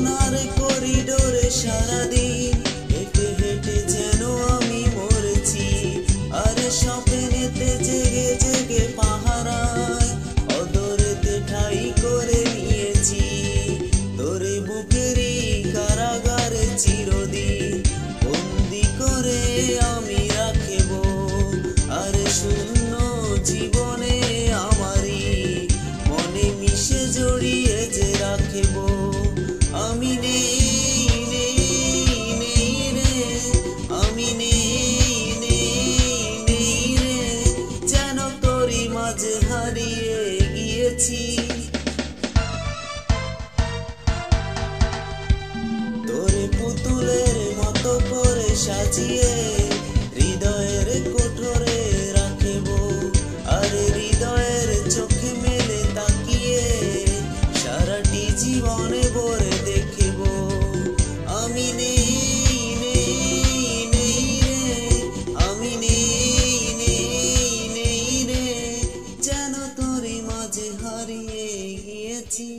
ভাবনার করিডোরে সারাদিন হেঁটে হেঁটে যেন আমি মরেছি। আরে স্বপ্নেতে জেগে জেগে পাহারায় অদরেতে ঠাই করে নিয়েছি। তোরে বুকেরই কারাগারে চিরদিন বন্দি করে আমি রাখব। আরে শূন্য জীবনে আমারই মনে মিশে জড়িয়ে যে রাখব। আমি নেই নেই নেই রে, আমি নেই নেই নেই রে, যেন তোরই মাঝে হারিয়ে গিয়েছি। তোরে পুতুলের মতো করে সাজিয়ে হৃদয়ের কোঠরে রাখব। আরে হৃদয়ের চোখে মেলে তাকিয়ে সারাটি জীবনে ভরে দেখব। আমি নেই নেই নেই রে, আমি নেই নেই নেই রে, যেন তোরই মাঝে হারিয়ে গিয়েছি।